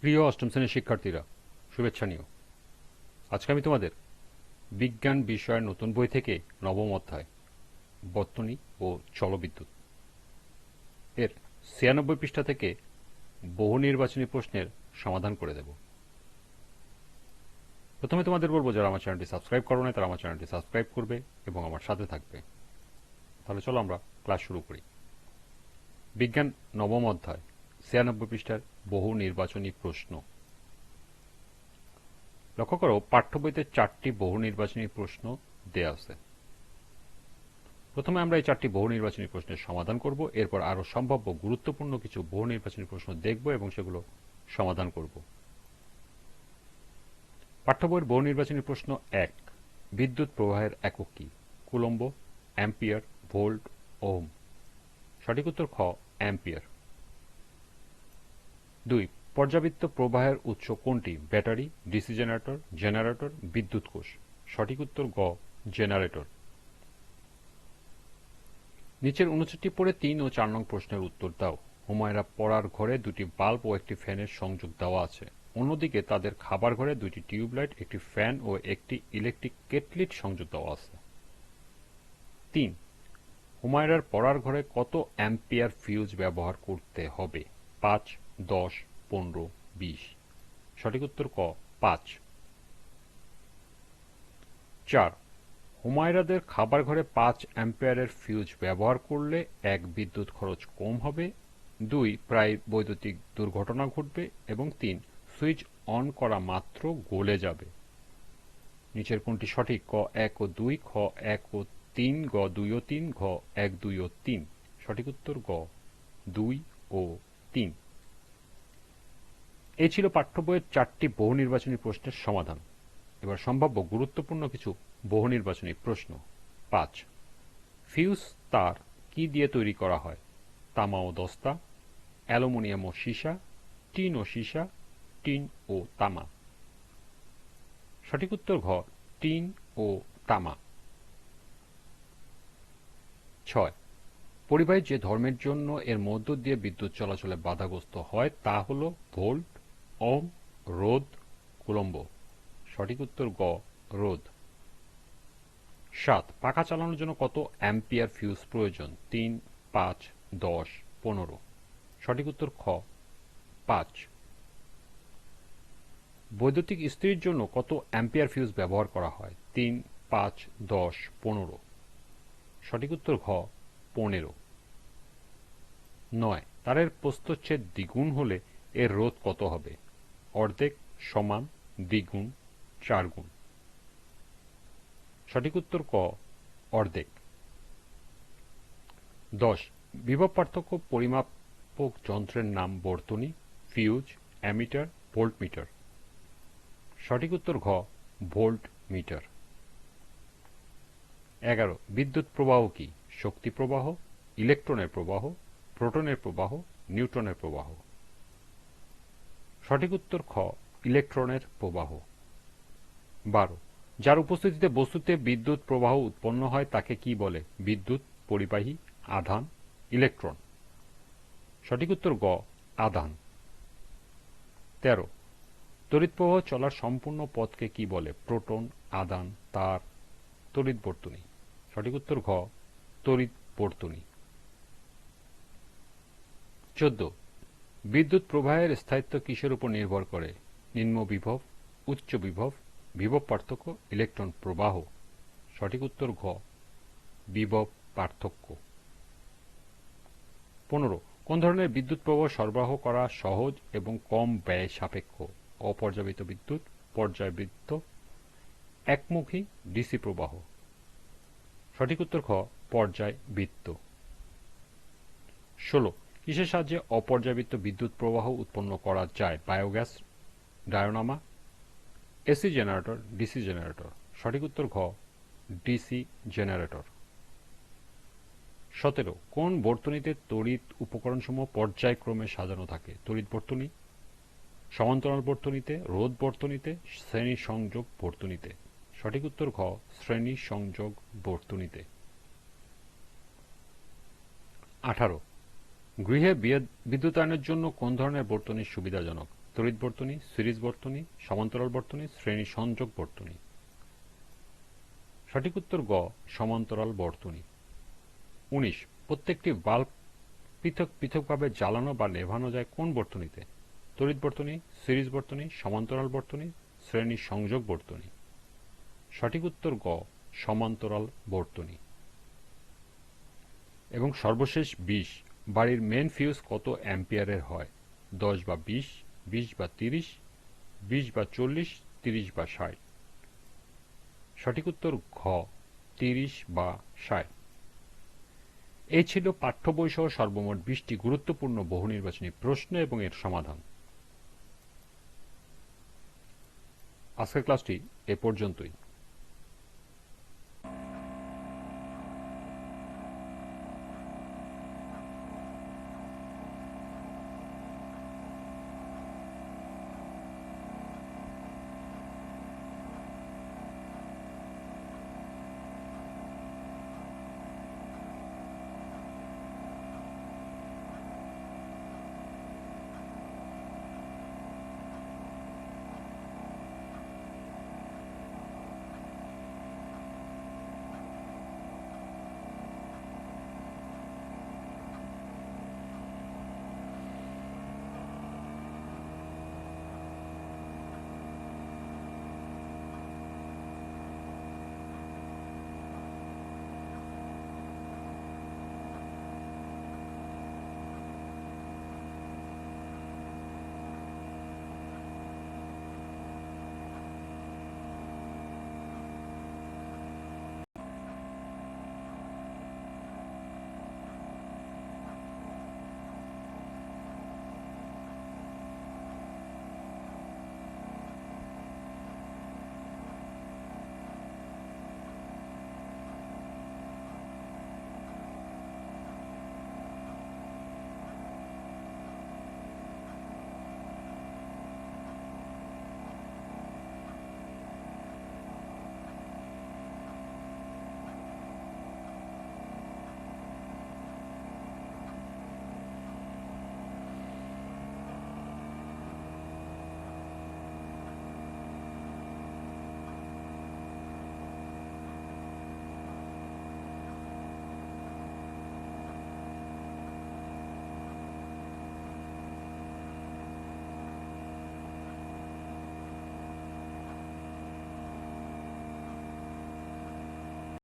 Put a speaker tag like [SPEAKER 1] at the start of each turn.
[SPEAKER 1] প্রিয় অষ্টম শ্রেণীর শিক্ষার্থীরা, শুভেচ্ছা নিও। আজকে আমি তোমাদের বিজ্ঞান বিষয়ের নতুন বই থেকে নবম অধ্যায় বর্তনী ও জলবিদ্যুৎ এর ৯৬ পৃষ্ঠা থেকে বহু নির্বাচনী প্রশ্নের সমাধান করে দেব। প্রথমে তোমাদের বলবো, যারা আমার চ্যানেলটি সাবস্ক্রাইব করো না তারা আমার চ্যানেলটি সাবস্ক্রাইব করবে এবং আমার সাথে থাকবে। তাহলে চলো আমরা ক্লাস শুরু করি। বিজ্ঞান নবম অধ্যায় ৯৬ পৃষ্ঠার বহু নির্বাচনী প্রশ্ন। লক্ষ্য করো, পাঠ্য বইতে 4টি বহু নির্বাচনী প্রশ্ন দেয়া আছে। প্রথমে আমরা এই 4টি বহু নির্বাচনী প্রশ্নের সমাধান করব, এরপর আরো সম্ভাব্য গুরুত্বপূর্ণ কিছু বহু নির্বাচনী প্রশ্ন দেখব এবং সেগুলো সমাধান করব। পাঠ্য বইয়ের বহু নির্বাচনী প্রশ্ন 1, বিদ্যুৎ প্রবাহের একক কি? Coulomb, ampere, volt, ohm. সঠিক উত্তর খ, অ্যাম্পিয়ার। 2, পর্যাবৃত্ত প্রবাহের উৎস কোনটি? ব্যাটারি, ডিসি জেনারেটর, জেনারেটর, বিদ্যুৎ কোষ। সঠিক উত্তর গ, জেনারেটর। নিচের 59 পড়ে 3 ও 4 নং প্রশ্নের উত্তর দাও। হুমায়রা পড়ার ঘরে 2টি বাল্ব ও একটি ফ্যানের সংযোগ দেওয়া আছে। অন্যদিকে তাদের খাবার ঘরে 2টি টিউবলাইট, একটি ফ্যান ও একটি ইলেকট্রিক কেটলির সংযোগ দেওয়া আছে। 3, হুমায়রার পড়ার ঘরে কত অ্যাম্পিয়ার ফিউজ ব্যবহার করতে হবে? 5, 10, 15, 20। সঠিক উত্তর ক, 5। 4, হুমায়রাদের খাবার ঘরে 5 অ্যাম্পিয়ারের ফিউজ ব্যবহার করলে 1, বিদ্যুৎ খরচ কম হবে, 2, প্রায় বৈদ্যুতিক দুর্ঘটনা ঘটবে এবং 3, সুইচ অন করা মাত্র গলে যাবে। নিচের কোনটি সঠিক? ক 1 ও 2, খ 1 ও 3, গ 2 ও 3, ঘ 1, 2 ও 3। সঠিক উত্তর গ, 2 ও 3। এই ছিল পাঠ্য বইয়ের 4টি বহু নির্বাচনী প্রশ্নের সমাধান। এবার সম্ভাব্য গুরুত্বপূর্ণ কিছু বহু নির্বাচনী প্রশ্ন। 5, ফিউজ তার কি দিয়ে তৈরি করা হয়? তামা ও দস্তা, অ্যালুমিনিয়াম ও সীসা, টিন ও সীসা, টিন ও তামা। সঠিক উত্তর ঘ, টিন ও তামা। 6, পরিবাহী যে ধর্মের জন্য এর মধ্য দিয়ে বিদ্যুৎ চলাচলে বাধাগ্রস্ত হয় তা হল ভোল্ট, ওহম, রোধ, কুলম্ব। সঠিক উত্তর গ, রোধ। 7, পাখা চালানোর জন্য কত অ্যাম্পিয়ার ফিউজ প্রয়োজন? 3, 5, 10, 15। সঠিক উত্তর খ, 5। বৈদ্যুতিক ইস্ত্রির জন্য কত অ্যাম্পিয়ার ফিউজ ব্যবহার করা হয়? 3, 5, 10, 15। সঠিক উত্তর ঘ, 15। 9, তারের প্রস্থচ্ছেদ দ্বিগুণ হলে এর রোধ কত হবে? অর্ধেক, সমান, দ্বিগুণ, 4 গুণ। সঠিক উত্তর ক, অর্ধেক। 10, বিভব পার্থক্য পরিমাপক যন্ত্রের নাম বর্তনী, ফিউজ, অ্যামিটার, ভোল্টমিটার। সঠিক উত্তর ঘ, ভোল্ট মিটার। 11, বিদ্যুৎ প্রবাহ কি? শক্তি প্রবাহ, ইলেকট্রনের প্রবাহ, প্রোটনের প্রবাহ, নিউট্রনের প্রবাহ। সঠিক উত্তর খ, ইলেকট্রনের প্রবাহ। 12, যার উপস্থিতিতে বস্তুতে বিদ্যুৎ প্রবাহ উৎপন্ন হয় তাকে কি বলে? বিদ্যুৎ, পরিবাহী, আধান, ইলেকট্রন। সঠিক উত্তর গ, আধান। 13, তড়িৎ প্রবাহ চলার সম্পূর্ণ পথকে কি বলে? প্রোটন, আধান, তার, তড়িৎ বর্তনী। সঠিক উত্তর ঘ, তড়িৎ বর্তনী। 14, বিদ্যুৎ প্রবাহের স্থায়িত্ব কিসের উপর নির্ভর করে? নিম্ন বিভব, উচ্চ বিভব, বিভব পার্থক্য, ইলেকট্রন প্রবাহ। সঠিক উত্তর ঘ, বিভব পার্থক্য। 15, কোন ধরনের বিদ্যুৎ প্রবাহ সরবরাহ করা সহজ এবং কম ব্যয় সাপেক্ষ? অপর্যাবৃত্ত বিদ্যুৎ, পর্যায়বৃত্ত, একমুখী, ডিসি প্রবাহ। সঠিক উত্তর খ, পর্যায়বৃত্ত। 16, কিসের সাহায্যে অপর্যাবৃত্ত বিদ্যুৎ প্রবাহ উৎপন্ন করা যায়? Biogas, dynamo, AC generator, DC generator. সঠিক উত্তর ঘ, ডিসি জেনারেটর। 17, কোন বর্তনীতে তড়িৎ উপকরণসমূহ পর্যায়ক্রমে সাজানো থাকে? তড়িৎ বর্তনী, সমান্তরাল বর্তনীতে, রোধ বর্তনীতে, শ্রেণী সংযোগ বর্তনীতে। সঠিক উত্তর ঘ, শ্রেণী সংযোগ বর্তনীতে। 18, গৃহে বিদ্যুতায়নের জন্য কোন ধরনের বর্তনী সুবিধাজনক? তড়িৎ বর্তনী, সিরিজ বর্তনী, সমান্তরাল বর্তনী, শ্রেণী সংযোগ বর্তনী। সঠিক উত্তর গ, সমান্তরাল বর্তনী। 19, প্রত্যেকটি বাল্ব পৃথক পৃথকভাবে জ্বালানো বা নেভানো যায় কোন বর্তনীতে? তড়িৎ বর্তনী, সিরিজ বর্তনী, সমান্তরাল বর্তনী, শ্রেণী সংযোগ বর্তনী। সঠিক উত্তর গ, সমান্তরাল বর্তনী। এবং সর্বশেষ 20, বাড়ির মেন ফিউজ কত অ্যাম্পিয়ারের হয়? 10 বা 20, 20 বা 30, 20 বা 40, 30 বা 60। সঠিক উত্তর ঘ, 30 বা 60। এই ছিল পাঠ্য বই সহ সর্বমোট 20টি গুরুত্বপূর্ণ বহু নির্বাচনী প্রশ্ন এবং এর সমাধান। আজকের ক্লাসটি এ পর্যন্তই।